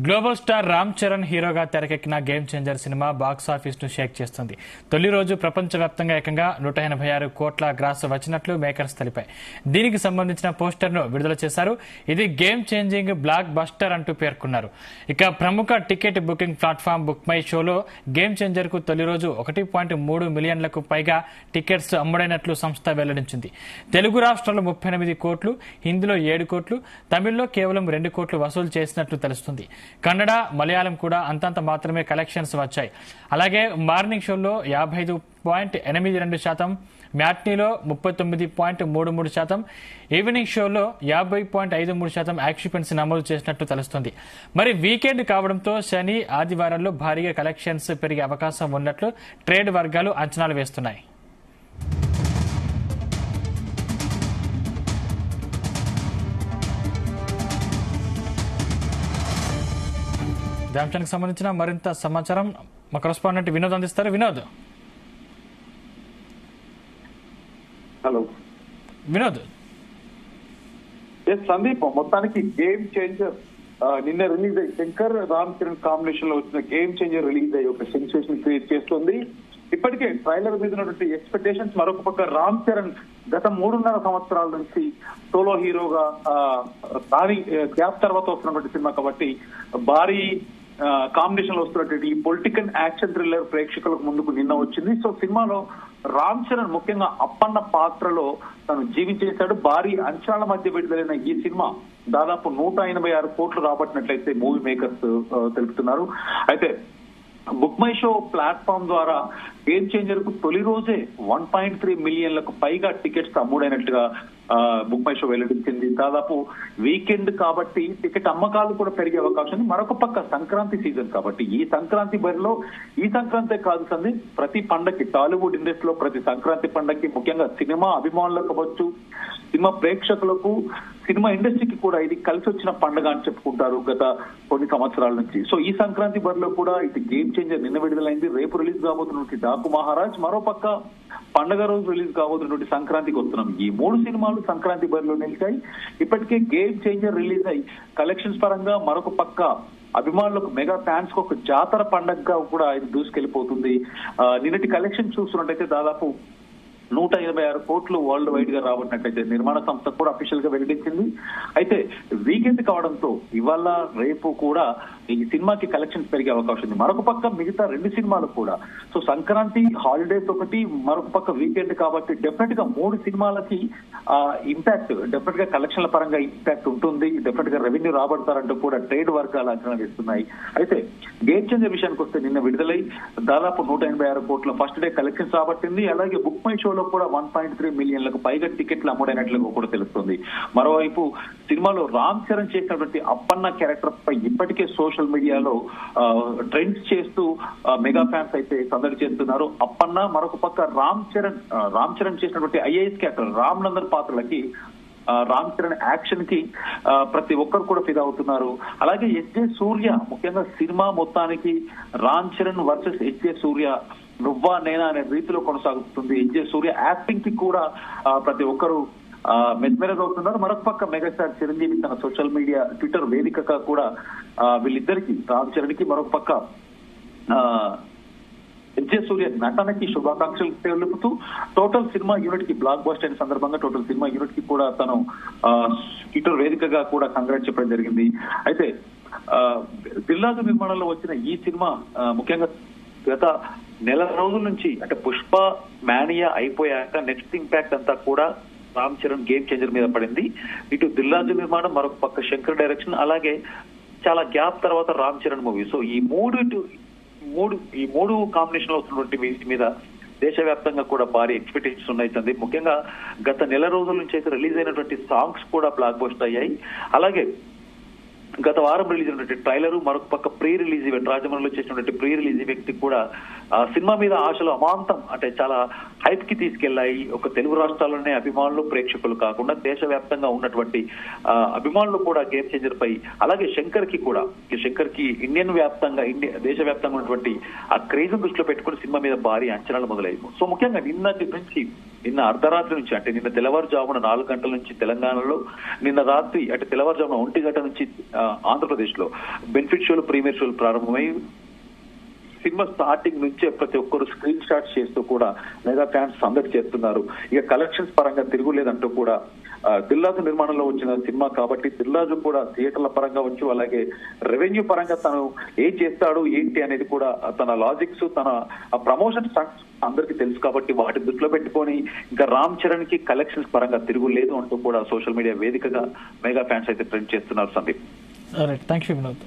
Global star Ram Charan హీరోగా తెరకెక్కిన game changer cinema box office ను షేక్ చేస్తుంది. తొలి రోజు ప్రపంచవ్యాప్తంగా ఏకంగా 186 కోట్ల గ్రాస్ వచ్చినట్లు మేకర్స్ తెలిపాయి. దీనికి సంబంధించిన పోస్టర్ ను విడుదల చేశారు. ఇది గేమ్ చేంజింగ్ బ్లాక్ బస్టర్ అంటూ పేర్కొన్నారు. ఇక ప్రముఖ ticket booking platform book my షోలో గేమ్ చేంజర్ కు తొలి రోజు 1.3 మిలియన్లకు పైగా టికెట్స్ అమ్ముడైనట్లు సంస్థ వెల్లడించింది. తెలుగు రాష్ట్రాల్లో 38 కోట్లు, హిందీలో 7 కోట్లు, తమిళ్లో కేవలం 2 కోట్లు వసూలు చేసినట్లు తెలుస్తుంది. కన్నడ, మలయాళం కూడా అంతంత మాత్రమే కలెక్షన్స్ వచ్చాయి. అలాగే మార్నింగ్ షోలో 55.82%, మ్యాట్నీలో 39.33%, ఈవినింగ్ షోలో 50.53% ఆక్యుపెన్సీ నమోదు చేసినట్టు తెలుస్తుంది. మరి వీకెండ్ కావడంతో శని, ఆదివారాల్లో భారీగా కలెక్షన్స్ పెరిగే అవకాశం ఉన్నట్లు ట్రేడ్ వర్గాలు అంచనాలు వేస్తున్నాయి. అంశానికి సంబంధించిన మరింత సమాచారం మా కరెస్పాండెంట్ వినోద్ అందిస్తారు. వినోద్. హలో వినోద్. సందీప్, మొత్తానికి గేమ్ చేంజర్ నిన్న రిలీజ్ అయ్యి శంకర్ రామ్ చరణ్ కాంబినేషన్ లో వచ్చిన గేమ్ చేంజర్ రిలీజ్ అయ్యి ఒక సెన్సేషన్ క్రియేట్ చేస్తుంది. ఇప్పటికే ట్రైలర్ మీద ఉన్నటువంటి ఎక్స్పెక్టేషన్స్. మరొక పక్క రామ్ చరణ్ గత 3.5 సంవత్సరాల నుంచి సోలో హీరోగా భారీ గ్యాప్ తర్వాత వస్తున్నటువంటి సినిమా కాబట్టి భారీ కాంబినేషన్ లో వస్తున్నటువంటి ఈ పొలిటికల్ యాక్షన్ థ్రిల్లర్ ప్రేక్షకులకు ముందుకు నిన్న వచ్చింది. సో సినిమాలో రామ్ చరణ్ ముఖ్యంగా అప్పన్న పాత్రలో తను జీవించేశాడు. భారీ అంచనాల మధ్య విడుదలైన ఈ సినిమా దాదాపు 186 కోట్లు రాబట్టినట్లయితే మూవీ మేకర్స్ తెలుపుతున్నారు. అయితే బుక్ మై షో ప్లాట్ఫామ్ ద్వారా గేమ్ చేంజర్ కు తొలి రోజే 1.3 మిలియన్లకు పైగా టికెట్స్ అమ్ముడైనట్టుగా బుక్ మై షో వెల్లడించింది. దాదాపు వీకెండ్ కాబట్టి టికెట్ అమ్మకాలు కూడా పెరిగే అవకాశం ఉంది. మరొక పక్క సంక్రాంతి సీజన్ కాబట్టి ఈ సంక్రాంతి బరిలో ఈ సంక్రాంతి కాదు సంది ప్రతి పండగకి టాలీవుడ్ ఇండస్ట్రీలో ప్రతి సంక్రాంతి పండగకి ముఖ్యంగా సినిమా అభిమానులకు అవ్వచ్చు, సినిమా ప్రేక్షకులకు, సినిమా ఇండస్ట్రీకి కూడా ఇది కలిసి వచ్చిన పండుగ అని చెప్పుకుంటారు గత కొన్ని సంవత్సరాల నుంచి. సో ఈ సంక్రాంతి బరిలో కూడా ఇది గేమ్ చేంజర్ నిన్న విడుదలైంది. రేపు రిలీజ్ కాబోతున్నటువంటి డాకు మహారాజ్, మరోపక్క పండుగ రోజు రిలీజ్ కాబోతున్నటువంటి సంక్రాంతికి వస్తున్నాం. ఈ 3 సినిమాలు సంక్రాంతి బరిలో నిలిచాయి. ఇప్పటికే గేమ్ చేంజర్ రిలీజ్ అయ్యి కలెక్షన్స్ పరంగా మరొక పక్క అభిమానులకు, మెగా ఫ్యాన్స్ కు ఒక జాతర పండగగా కూడా ఇది దూసుకెళ్లిపోతుంది. నిన్నటి కలెక్షన్ చూస్తున్నట్టయితే దాదాపు 186 కోట్లు వరల్డ్ వైడ్ గా రాబట్టినట్టయితే నిర్మాణ సంస్థ కూడా అఫీషియల్ గా వెల్లడించింది. అయితే వీకెండ్ కావడంతో ఇవాళ రేపు కూడా ఈ సినిమాకి కలెక్షన్స్ పెరిగే అవకాశం ఉంది. మరొక పక్క మిగతా 2 సినిమాలు కూడా సో సంక్రాంతి హాలిడేస్ ఒకటి, మరొక పక్క వీకెండ్ కాబట్టి డెఫినెట్ గా 3 సినిమాలకి ఇంపాక్ట్, డెఫినెట్ గా కలెక్షన్ల పరంగా ఇంపాక్ట్ ఉంటుంది. డెఫినెట్ గా రెవెన్యూ రాబడతారంటూ కూడా ట్రేడ్ వర్గాలు అంచనా వేస్తున్నాయి. అయితే గేమ్ చేంజర్ విషయానికి వస్తే నిన్న విడుదలై దాదాపు 186 కోట్ల ఫస్ట్ డే కలెక్షన్స్ రాబట్టింది. అలాగే బుక్ మై షో కూడా 1.3 మిలియన్లకు పైగా టికెట్లు అమ్ముడైనట్లుగా కూడా తెలుస్తుంది. మరోవైపు సినిమాలో రామ్ చరణ్ చేసినటువంటి అప్పన్న క్యారెక్టర్ పై ఇప్పటికే సోషల్ మీడియాలో ట్రెండ్స్ చేస్తూ మెగా ఫ్యాన్స్ అయితే సందడి చేస్తున్నారు. అప్పన్న, మరొక పక్క రామ్ చరణ్ చేసినటువంటి ఐఏఎస్ క్యారెక్టర్ రామ్ నందన్ పాత్రలకి రామ్ చరణ్ యాక్షన్ కి ప్రతి ఒక్కరు కూడా ఫిదా అవుతున్నారు. అలాగే ఎస్జే సూర్య, ముఖ్యంగా సినిమా మొత్తానికి రామ్ చరణ్ వర్సెస్ ఎస్జే సూర్య నువ్వా నేనా అనే రీతిలో కొనసాగుతుంది. ఎస్జే సూర్య యాక్టింగ్ కి కూడా ప్రతి ఒక్కరు మెస్మరైజ్ అవుతున్నారు. మరొక పక్క మెగాస్టార్ చిరంజీవి తన సోషల్ మీడియా ట్విట్టర్ వేదికగా కూడా వీళ్ళిద్దరికి, రామ్ చరణ్ కి మరొక పక్క ఎస్జే సూర్య నటనకి శుభాకాంక్షలు తెలుపుతూ టోటల్ సినిమా యూనిట్ కి బ్లాక్ బస్టర్ అయిన సందర్భంగా టోటల్ సినిమా యూనిట్ కి కూడా తను ట్విట్టర్ వేదికగా కూడా కంగ్రాట్స్ చెప్పడం జరిగింది. అయితే దిల్రాజు నిర్మాణంలో వచ్చిన ఈ సినిమా ముఖ్యంగా గత నెల రోజుల నుంచి అంటే పుష్ప మానియా అయిపోయాక నెక్స్ట్ ఇంపాక్ట్ అంతా కూడా రామ్ చరణ్ గేమ్ చేంజర్ మీద పడింది. ఇటు దిల్రాజు నిర్మాణం, మరొక పక్క శంకర్ డైరెక్షన్, అలాగే చాలా గ్యాప్ తర్వాత రామ్ చరణ్ మూవీ. సో ఈ మూడు కాంబినేషన్ లో వస్తున్నటువంటి వీటి మీద దేశవ్యాప్తంగా కూడా భారీ ఎక్స్పెక్టేషన్స్ ఉన్నాయి. ముఖ్యంగా గత నెల రోజుల నుంచి అయితే రిలీజ్ అయినటువంటి సాంగ్స్ కూడా బ్లాక్ బస్టర్ అయ్యాయి. అలాగే గత వారం రిలీజ్ అయినటువంటి ట్రైలర్, మరొక పక్క ప్రీ రిలీజ్ ఈవెంట్, రాజమండ్రిలో చేసినటువంటి ప్రీ రిలీజ్ ఈవెంట్ కూడా సినిమా మీద ఆశలు అమాంతం అంటే చాలా హైప్ కి తీసుకెళ్లాయి. ఒక తెలుగు రాష్ట్రాల్లోనే అభిమానులు, ప్రేక్షకులు కాకుండా దేశవ్యాప్తంగా ఉన్నటువంటి అభిమానులు కూడా గేమ్ చేంజర్ పై, అలాగే శంకర్ కి దేశవ్యాప్తంగా ఉన్నటువంటి ఆ క్రేజ్ దృష్టిలో పెట్టుకుని సినిమా మీద భారీ అంచనాలు మొదలయ్యాయి. సో ముఖ్యంగా నిన్నటి నుంచి నిన్న అర్ధరాత్రి నుంచి అంటే నిన్న తెల్లవారుజామున 4 గంటల నుంచి తెలంగాణలో, నిన్న రాత్రి అంటే తెల్లవారుజామున 1 గంట నుంచి ఆంధ్రప్రదేశ్ లో బెనిఫిట్ షోలు, ప్రీమియర్ షోలు ప్రారంభమై సినిమా స్టార్టింగ్ నుంచే ప్రతి ఒక్కరు స్క్రీన్ షాట్స్ చేస్తూ కూడా మెగా ఫ్యాన్స్ సందడి చేస్తున్నారు. ఇక కలెక్షన్స్ పరంగా తిరుగులేదంటూ కూడా దిల్రాజు నిర్మాణంలో వచ్చిన సినిమా కాబట్టి దిల్రాజు కూడా థియేటర్ల పరంగా వచ్చు, అలాగే రెవెన్యూ పరంగా తను ఏం చేస్తాడు ఏంటి అనేది కూడా తన లాజిక్స్, తన ప్రమోషన్ స్టంట్స్ అందరికీ తెలుసు కాబట్టి వాటి దృష్టిలో పెట్టుకొని ఇంకా రామ్ చరణ్ కి కలెక్షన్స్ పరంగా తిరుగులేదు అంటూ కూడా సోషల్ మీడియా వేదికగా మెగా ఫ్యాన్స్ అయితే ట్రెండ్ చేస్తున్నారు. Sandeep, thank you Vinod.